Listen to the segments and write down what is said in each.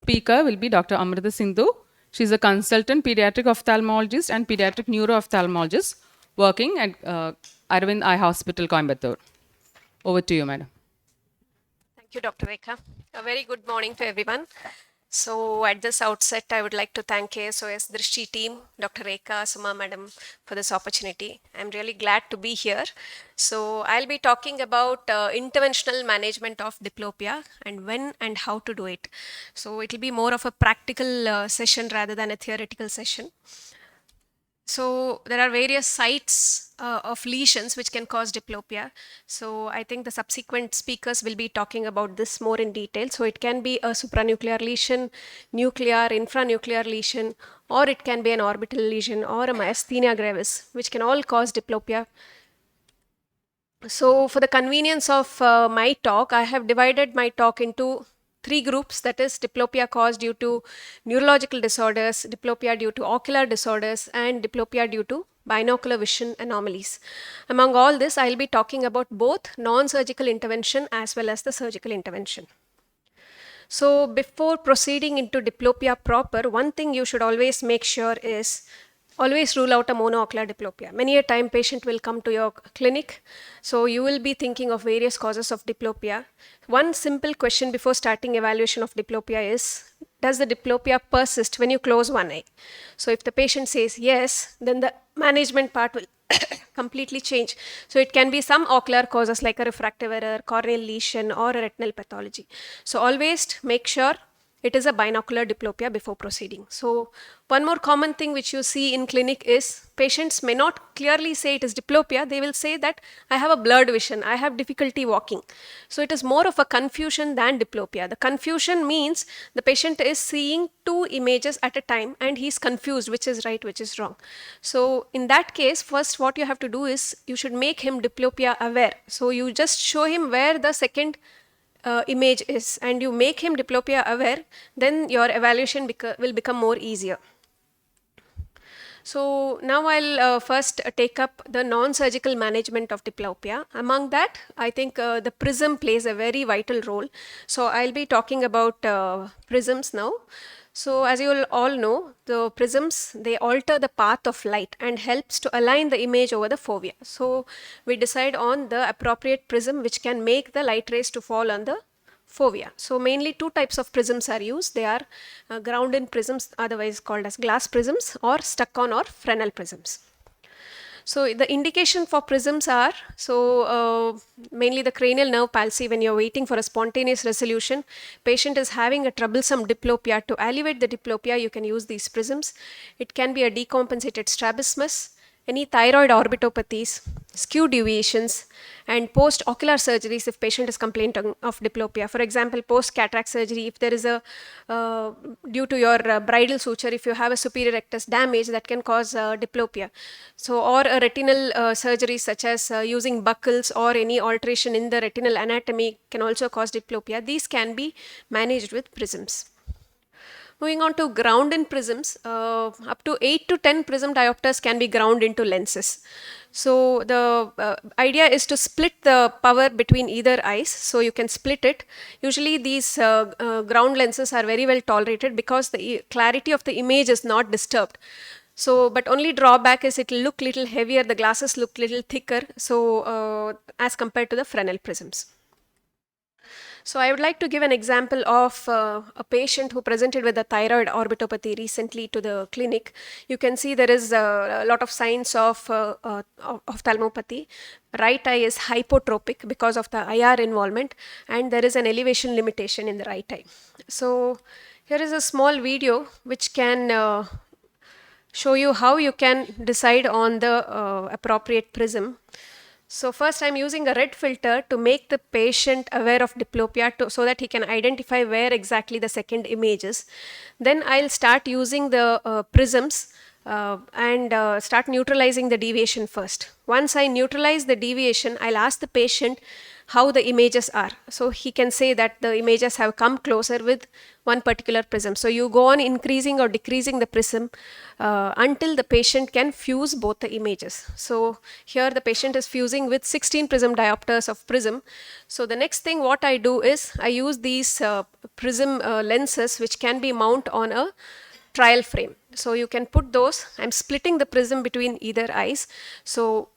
speaker will be Dr. Amrutha Sindhu. She's a consultant pediatric ophthalmologist and pediatric neuro-ophthalmologist working at Arvind Eye Hospital, Coimbatore. Over to you, madam. Thank you, Dr. Rekha. A very good morning to everyone. So at this outset, I would like to thank KSOS Drishti team, Dr. Rekha, Suma madam for this opportunity. I'm really glad to be here. So I'll be talking about interventional management of diplopia and when and how to do it. So it'll be more of a practical session rather than a theoretical session. So there are various sites of lesions which can cause diplopia. So I think the subsequent speakers will be talking about this more in detail. So it can be a supranuclear lesion, nuclear, infranuclear lesion, or it can be an orbital lesion or a myasthenia gravis, which can all cause diplopia. So for the convenience of my talk, I have divided my talk into three groups, that is diplopia caused due to neurological disorders, diplopia due to ocular disorders, and diplopia due to binocular vision anomalies. Among all this, I'll be talking about both non-surgical intervention as well as the surgical intervention. So before proceeding into diplopia proper, one thing you should always make sure is always rule out a monoocular diplopia. Many a time patient will come to your clinic, so you will be thinking of various causes of diplopia. One simple question before starting evaluation of diplopia is, does the diplopia persist when you close one eye? So if the patient says yes, then the management part will completely change. So it can be some ocular causes like a refractive error, corneal lesion, or a retinal pathology. So always make sure it is a binocular diplopia before proceeding. So one more common thing which you see in clinic is patients may not clearly say it is diplopia. They will say that I have a blurred vision, I have difficulty walking. So it is more of a confusion than diplopia. The confusion means the patient is seeing two images at a time and he's confused which is right, which is wrong. So in that case, first what you have to do is you should make him diplopia aware. So you just show him where the second image is and you make him diplopia aware, then your evaluation will become more easier. So now I'll first take up the non-surgical management of diplopia. Among that, I think the prism plays a very vital role. So I'll be talking about prisms now. So as you all know, the prisms, they alter the path of light and helps to align the image over the fovea. So we decide on the appropriate prism which can make the light rays to fall on the fovea. So mainly two types of prisms are used. They are ground-in prisms, otherwise called as glass prisms, or stuck-on or Fresnel prisms. So the indication for prisms are, mainly the cranial nerve palsy. When you're waiting for a spontaneous resolution, patient is having a troublesome diplopia. To alleviate the diplopia, you can use these prisms. It can be a decompensated strabismus, any thyroid orbitopathies, skew deviations, and post-ocular surgeries if patient is complaining of diplopia. For example, post-cataract surgery, if there is a, due to your bridal suture, if you have a superior rectus damage, that can cause diplopia. So, or a retinal surgery such as using buckles or any alteration in the retinal anatomy can also cause diplopia. These can be managed with prisms. Moving on to ground-in prisms, up to 8 to 10 prism diopters can be ground into lenses. So the idea is to split the power between either eyes, so you can split it. Usually these ground lenses are very well tolerated because the clarity of the image is not disturbed. So, but only drawback is it will look little heavier, the glasses look little thicker, so as compared to the Fresnel prisms. So I would like to give an example of a patient who presented with a thyroid orbitopathy recently to the clinic. You can see there is a lot of signs of ophthalmopathy. Right eye is hypotropic because of the IR involvement, and there is an elevation limitation in the right eye. So here is a small video which can show you how you can decide on the appropriate prism. So first I'm using a red filter to make the patient aware of diplopia so that he can identify where exactly the second image is. Then I'll start using the prisms and start neutralizing the deviation first. Once I neutralize the deviation, I'll ask the patient how the images are. So he can say that the images have come closer with one particular prism. So you go on increasing or decreasing the prism until the patient can fuse both the images. So here the patient is fusing with 16 prism diopters of prism. So the next thing what I do is I use these prism lenses which can be mounted on a trial frame. So you can put those. I'm splitting the prism between either eyes. So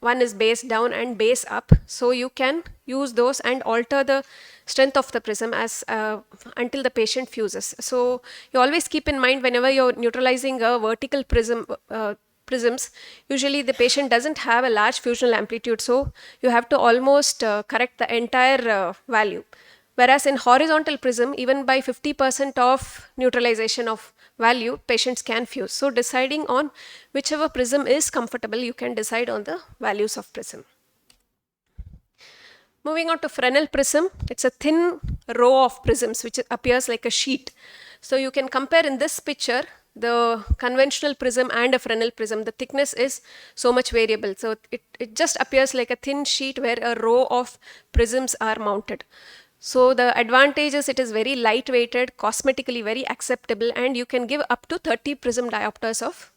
one is base down and base up. So you can use those and alter the strength of the prism as until the patient fuses. So you always keep in mind whenever you're neutralizing a vertical prisms, usually the patient doesn't have a large fusional amplitude, so you have to almost correct the entire value. Whereas in horizontal prism, even by 50% of neutralization of value, patients can fuse. So deciding on whichever prism is comfortable, you can decide on the values of prism. Moving on to Fresnel prism, it's a thin row of prisms which appears like a sheet. So you can compare in this picture the conventional prism and a Fresnel prism. The thickness is so much variable. So it just appears like a thin sheet where a row of prisms are mounted. So the advantage is it is very lightweighted, cosmetically very acceptable, and you can give up to 30 prism diopters of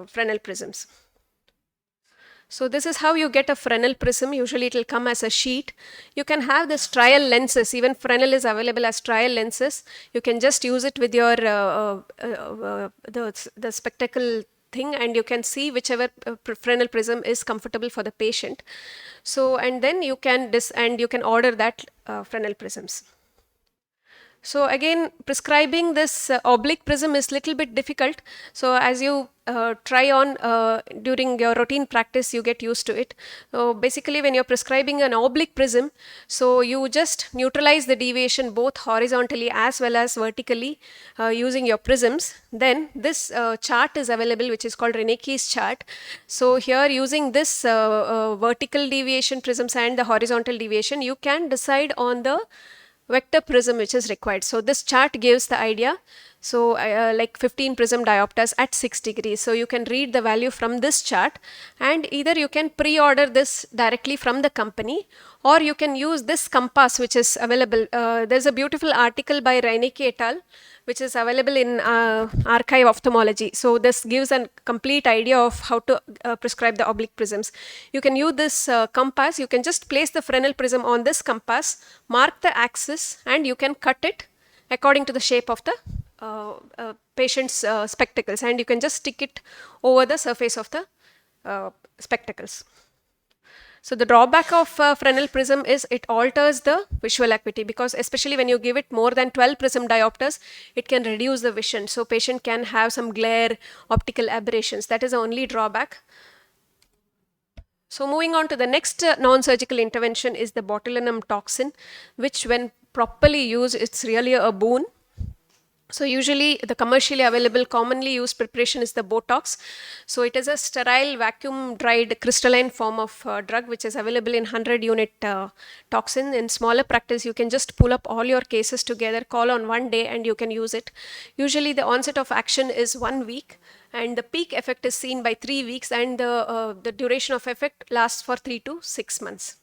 Fresnel prisms. So this is how you get a Fresnel prism. Usually it will come as a sheet. You can have this trial lenses. Even Fresnel is available as trial lenses. You can just use it with your the spectacle thing, and you can see whichever Fresnel prism is comfortable for the patient. So and then you can order that Fresnel prisms. So again, prescribing this oblique prism is little bit difficult. So as you try on during your routine practice, you get used to it. So basically when you're prescribing an oblique prism, so you just neutralize the deviation both horizontally as well as vertically using your prisms. Then this chart is available, which is called Reneke's chart. So here using this vertical deviation prisms and the horizontal deviation, you can decide on the vector prism which is required. So this chart gives the idea. So like 15 prism diopters at 6 degrees. So you can read the value from this chart, and either you can pre-order this directly from the company, or you can use this compass which is available. There's a beautiful article by Reineke et al. Which is available in Archive Ophthalmology. So this gives a complete idea of how to prescribe the oblique prisms. You can use this compass. You can just place the Fresnel prism on this compass, mark the axis, and you can cut it according to the shape of the patient's spectacles, and you can just stick it over the surface of the spectacles. So the drawback of Fresnel prism is it alters the visual acuity, because especially when you give it more than 12 prism diopters, it can reduce the vision. So patient can have some glare, optical aberrations. That is the only drawback. So moving on to the next non-surgical intervention is the botulinum toxin, which when properly used, it's really a boon. So usually the commercially available commonly used preparation is the Botox. So it is a sterile vacuum dried crystalline form of drug which is available in 100 unit toxin. In smaller practice, you can just pull up all your cases together, call on one day, and you can use it. Usually the onset of action is 1 week, and the peak effect is seen by 3 weeks, and the duration of effect lasts for 3 to 6 months.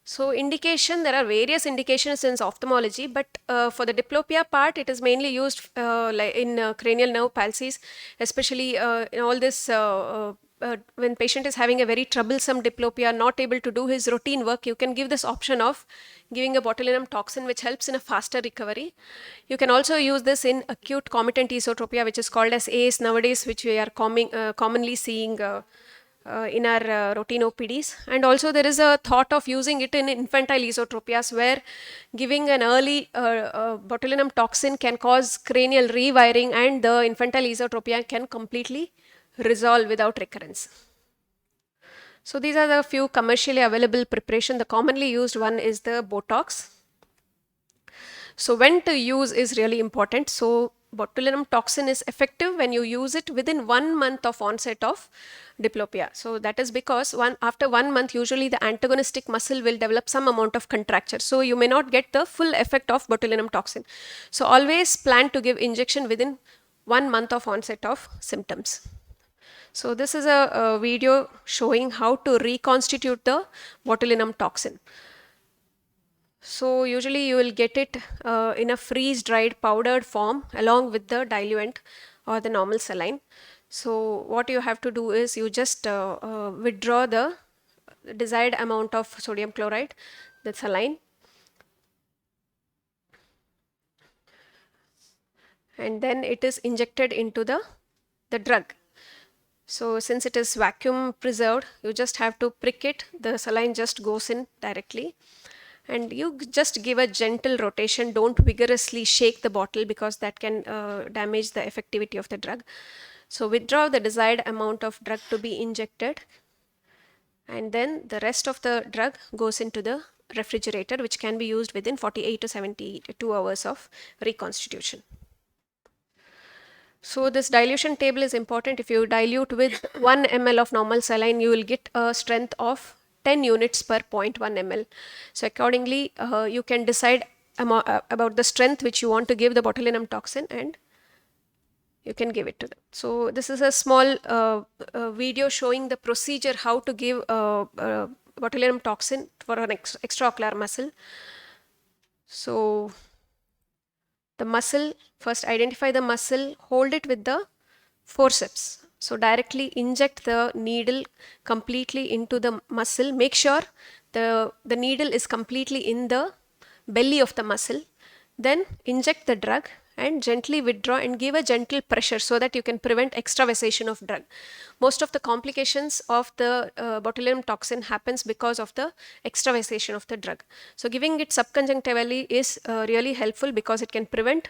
So indication, there are various indications in ophthalmology, but for the diplopia part, it is mainly used in cranial nerve palsies, especially in all this when patient is having a very troublesome diplopia, not able to do his routine work, you can give this option of giving a botulinum toxin, which helps in a faster recovery. You can also use this in acute comitant esotropia, which is called as ACE nowadays, which we are commonly seeing in our routine OPDs. And also there is a thought of using it in infantile esotropias, where giving an early botulinum toxin can cause cranial rewiring, and the infantile esotropia can completely resolve without recurrence. So these are the few commercially available preparation. The commonly used one is the Botox. So when to use is really important. So botulinum toxin is effective when you use it within 1 month of onset of diplopia. So that is because after 1 month, usually the antagonistic muscle will develop some amount of contracture. So you may not get the full effect of botulinum toxin. So always plan to give injection within 1 month of onset of symptoms. So this is a video showing how to reconstitute the botulinum toxin. So usually you will get it in a freeze-dried powdered form along with the diluent or the normal saline. So what you have to do is you just withdraw the desired amount of sodium chloride, the saline. and then it is injected into the drug. So since it is vacuum preserved, you just have to prick it, the saline just goes in directly, and you just give a gentle rotation. Don't vigorously shake the bottle because that can damage the effectivity of the drug. So withdraw the desired amount of drug to be injected, and then the rest of the drug goes into the refrigerator, which can be used within 48 to 72 hours of reconstitution. So this dilution table is important. If you dilute with 1 ml of normal saline, you will get a strength of 10 units per 0.1 ml. So accordingly, you can decide about the strength which you want to give the botulinum toxin, and you can give it to them. So this is a small video showing the procedure how to give botulinum toxin for an extraocular muscle. So the muscle, first identify the muscle, hold it with the forceps. So directly inject the needle completely into the muscle. Make sure the needle is completely in the belly of the muscle. Then inject the drug and gently withdraw and give a gentle pressure so that you can prevent extravasation of drug. Most of the complications of the botulinum toxin happens because of the extravasation of the drug. So giving it subconjunctivally is really helpful because it can prevent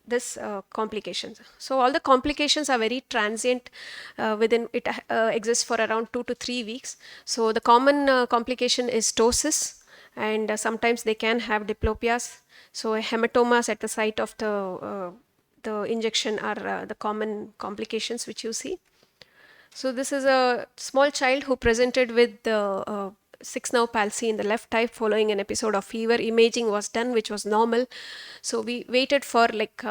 this complications. So all the complications are very transient. Within it exists for around 2 to 3 weeks. So the common complication is ptosis, and sometimes they can have diplopias. So hematomas at the site of the injection are the common complications which you see. So this is a small child who presented with the 6-nerve palsy in the left eye following an episode of fever. Imaging was done, which was normal. So we waited for like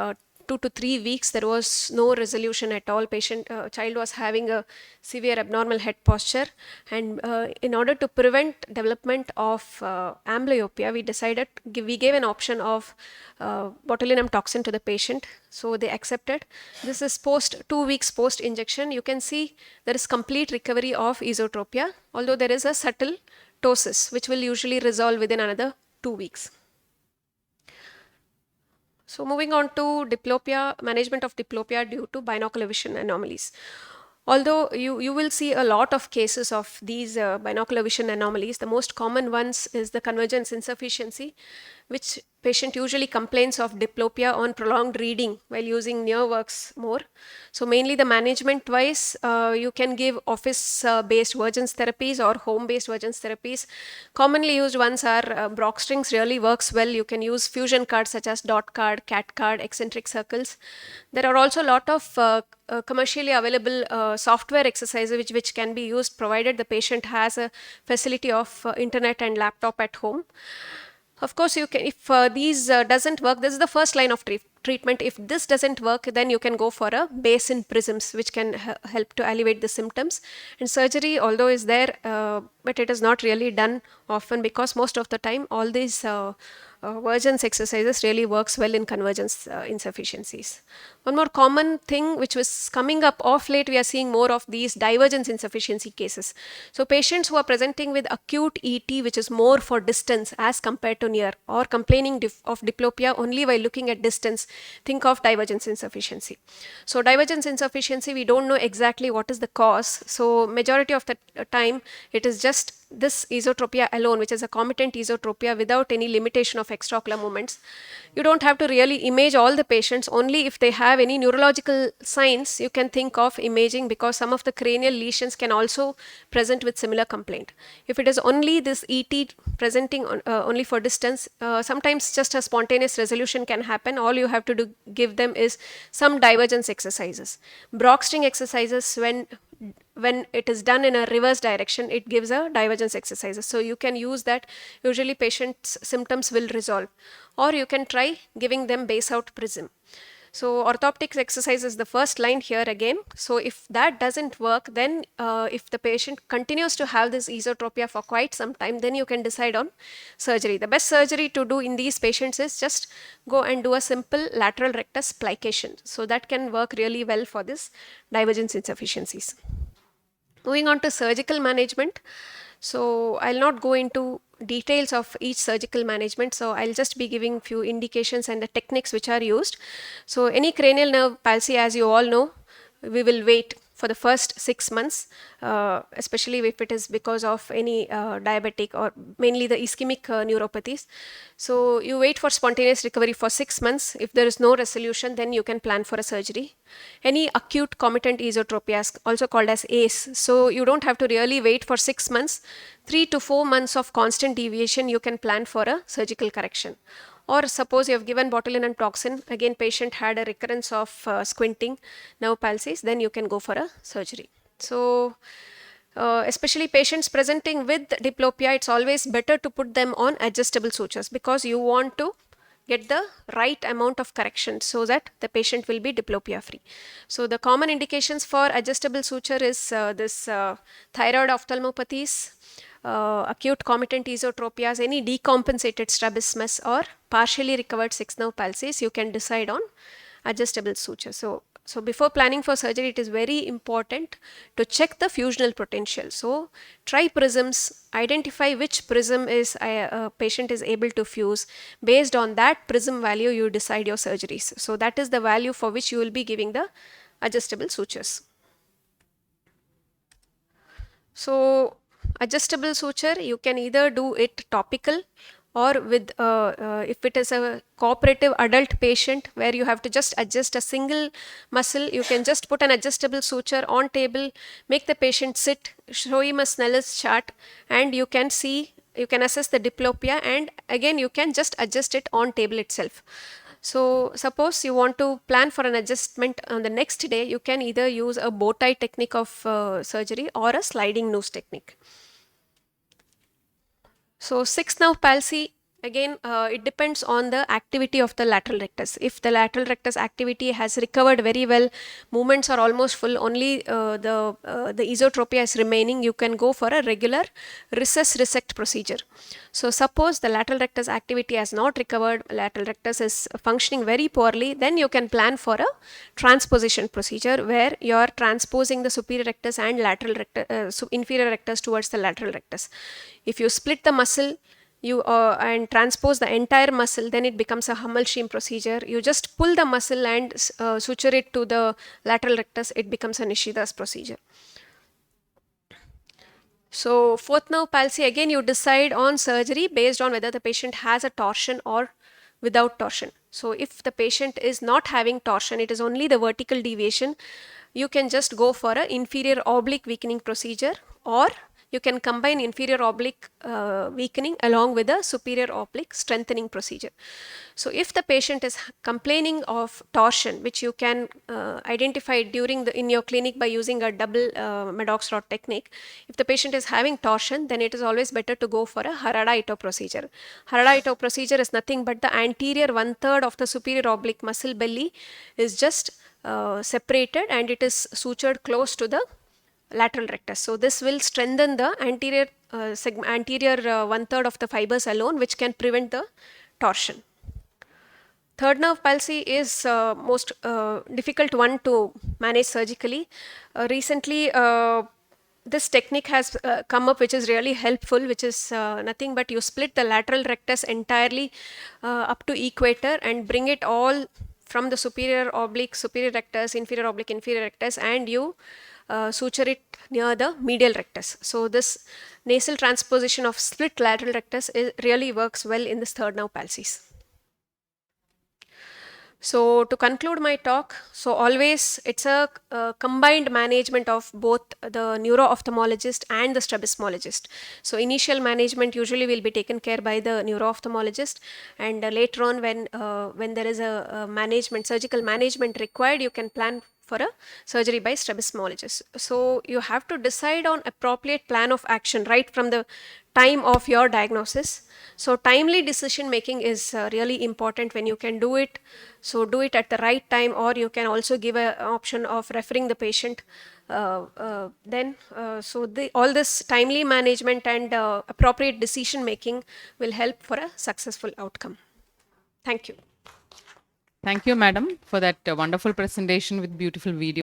2 to 3 weeks. There was no resolution at all. Child was having a severe abnormal head posture, and in order to prevent development of amblyopia, we gave an option of botulinum toxin to the patient. So they accepted. This is 2 weeks post injection. You can see there is complete recovery of esotropia, although there is a subtle ptosis which will usually resolve within another 2 weeks. So moving on to diplopia, management of diplopia due to binocular vision anomalies. Although you will see a lot of cases of these binocular vision anomalies, the most common ones is the convergence insufficiency, which patient usually complains of diplopia on prolonged reading while using near works more. So mainly the management wise, you can give office based Vergens therapies or home based Vergens therapies. Commonly used ones are Brock strings really works well. You can use fusion cards such as dot card, cat card, eccentric circles. There are also a lot of commercially available software exercises which can be used provided the patient has a facility of internet and laptop at home. Of course, you can, if these doesn't work, this is the first line of treatment. If this doesn't work, then you can go for a basin prisms, which can help to alleviate the symptoms. And surgery, although is there, but it is not really done often because most of the time all these Vergens exercises really works well in convergence insufficiencies. One more common thing which was coming up of late, we are seeing more of these divergence insufficiency cases. So patients who are presenting with acute ET, which is more for distance as compared to near, or complaining of diplopia only while looking at distance, think of divergence insufficiency. So divergence insufficiency, we don't know exactly what is the cause. So majority of the time, it is just this esotropia alone, which is a comitant esotropia without any limitation of extraocular movements. You don't have to really image all the patients. Only if they have any neurological signs, you can think of imaging, because some of the cranial lesions can also present with similar complaint. If it is only this ET presenting only for distance, sometimes just a spontaneous resolution can happen. All you have to do, give them is some divergence exercises. Brock string exercises, when it is done in a reverse direction, it gives a divergence exercises. So you can use that. Usually patients' symptoms will resolve. Or you can try giving them base out prism. So orthoptics exercise is the first line here again. So if that doesn't work, then if the patient continues to have this esotropia for quite some time, then you can decide on surgery. The best surgery to do in these patients is just go and do a simple lateral rectus plication. So that can work really well for this divergence insufficiencies. Moving on to surgical management. So I'll not go into details of each surgical management. So I'll just be giving few indications and the techniques which are used. So any cranial nerve palsy, as you all know, we will wait for the first 6 months, especially if it is because of any diabetic or mainly the ischemic neuropathies. So you wait for spontaneous recovery for 6 months. If there is no resolution, then you can plan for a surgery. Any acute comitant esotropia, also called as ACE. So you don't have to really wait for 6 months. 3 to 4 months of constant deviation, you can plan for a surgical correction. Or suppose you have given botulinum toxin, again patient had a recurrence of squinting nerve palsies, then you can go for a surgery. So especially patients presenting with diplopia, it's always better to put them on adjustable sutures because you want to get the right amount of correction so that the patient will be diplopia free. So the common indications for adjustable suture is this thyroid ophthalmopathies, acute comitant esotropias, any decompensated strabismus or partially recovered 6 nerve palsies, you can decide on adjustable suture. So before planning for surgery, it is very important to check the fusional potential. So try prisms, identify which prism is a patient is able to fuse. Based on that prism value, you decide your surgeries. So that is the value for which you will be giving the adjustable sutures. So adjustable suture, you can either do it topical or with if it is a cooperative adult patient where you have to just adjust a single muscle, you can just put an adjustable suture on table, make the patient sit, show him a Sneller's chart, and you can see, you can assess the diplopia, and again you can just adjust it on table itself. So suppose you want to plan for an adjustment on the next day, you can either use a bow tie technique of surgery or a sliding noose technique. So 6 nerve palsy, again it depends on the activity of the lateral rectus. If the lateral rectus activity has recovered very well, movements are almost full, only the esotropia is remaining, you can go for a regular recess resect procedure. So suppose the lateral rectus activity has not recovered, lateral rectus is functioning very poorly, then you can plan for a transposition procedure where you are transposing the superior rectus and lateral rectus, inferior rectus towards the lateral rectus. If you split the muscle, you and transpose the entire muscle, then it becomes a Hammerstein procedure. You just pull the muscle and suture it to the lateral rectus, it becomes a Nishida's procedure. So 4th nerve palsy, again you decide on surgery based on whether the patient has a torsion or without torsion. So if the patient is not having torsion, it is only the vertical deviation, you can just go for an inferior oblique weakening procedure, or you can combine inferior oblique weakening along with a superior oblique strengthening procedure. So if the patient is complaining of torsion, which you can identify during in your clinic by using a double Maddox rod technique, if the patient is having torsion, then it is always better to go for a Harada-Ito procedure. Harada-Ito procedure is nothing but the anterior 1/3 of the superior oblique muscle belly is just separated and it is sutured close to the lateral rectus. So this will strengthen the anterior 1/3 of the fibers alone, which can prevent the torsion. 3rd nerve palsy is most difficult one to manage surgically. Recently, this technique has come up, which is really helpful, which is nothing but you split the lateral rectus entirely up to equator and bring it all from the superior oblique, superior rectus, inferior oblique, inferior rectus, and you suture it near the medial rectus. So this nasal transposition of split lateral rectus really works well in this 3rd nerve palsies. So to conclude my talk, so always it's a combined management of both the neuro-ophthalmologist and the strabismologist. So initial management usually will be taken care by the neuro-ophthalmologist, and later on when there is a surgical management required, you can plan for a surgery by strabismologist. So you have to decide on appropriate plan of action right from the time of your diagnosis. So timely decision making is really important when you can do it. So do it at the right time, or you can also give an option of referring the patient. All this timely management and appropriate decision making will help for a successful outcome. Thank you. Thank you, madam, for that wonderful presentation with beautiful video.